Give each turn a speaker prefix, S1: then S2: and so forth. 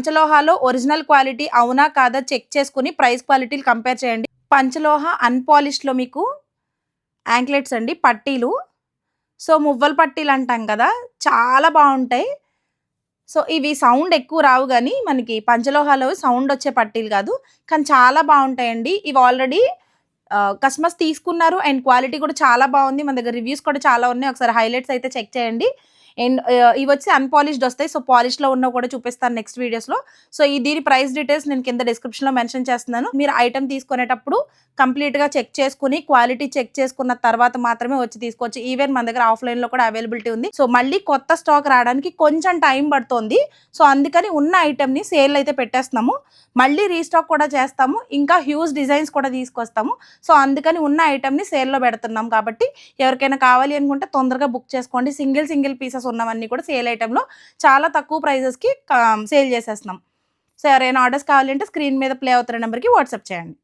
S1: పంచలోహాలో original quality అవునా కాదా check చేసుకుని ప్రైస్ క్వాలిటీలు కంపేర్ చేయండి. పంచలోహ అన్‌పాలిష్డ్‌లో మీకు యాంక్లెట్స్ అండి, పట్టీలు. సో, మువ్వల పట్టీలు అంటాం కదా! చాలా బావుంటాయి. సో, ఇవి సౌండ్ ఎక్కువ రావు గానీ, మనకి పంచలోహాలో సౌండ్ వచ్చే పట్టీలు కాదు. కానీ చాలా బావుంటాయండి. ఇవి ఆల్రెడీ కస్టమర్స్ తీసుకున్నారు అండ్ క్వాలిటీ కూడా చాలా బావుంది. మన దగ్గర రివ్యూస్ కూడా చాలా ఉన్నాయి. ఒకసారి హైలైట్స్ అయితే చెక్ చేయండి. అండ్ ఇవొచ్చి అన్‌పాలిష్డ్ ఒస్తాయి. సో, పాలిష్‌లో ఉన్నవి కూడా చూపిస్తాను నెక్స్ట్ వీడియోస్‌లో. సో, దీని ప్రైస్ డీటెయిల్స్ నేను కింద డిస్క్రిప్షన్‌లో మెన్షన్ చేస్తున్నాను. మీరు ఐటెమ్ తీసుకునేటప్పుడు కంప్లీట్‌గా చెక్ చేసుకొని, క్వాలిటీ చెక్ చేసుకున్న తర్వాత మాత్రమే వచ్చి తీసుకోవచ్చు. ఈవెన్ మన దగ్గర ఆఫ్‌లైన్‌లో కూడా అవైలబిలిటీ ఉంది. సో, మళ్ళీ కొత్త స్టాక్ రావడానికి కొంచెం టైం పడుతోంది. సో, అందుకని ఉన్న ఐటెమ్‌ని సేల్ అయితే పెట్టేస్తున్నాము. మళ్ళీ రీస్టాక్ కూడా చేస్తాము. ఇంకా హ్యూజ్ డిజైన్స్ కూడా తీసుకొస్తాము. సో, అందుకని ఉన్న ఐటెమ్‌ని సేల్‌లో పెడుతున్నాం కాబట్టి ఎవరికైనా కావాలి అనుకుంటే తొందరగా బుక్ చేసుకోండి. సింగిల్ పీసెస్ ఉన్నవన్నీ కూడా సేల్ ఐటెమ్‌లో చాలా తక్కువ ప్రైజెస్‌కి సేల్ చేసేస్తున్నాం. సో, ఎవరైనా ఆర్డర్స్ కావాలంటే స్క్రీన్ మీద ప్లే అవుతున్న నెంబర్‌కి వాట్సాప్ చేయండి.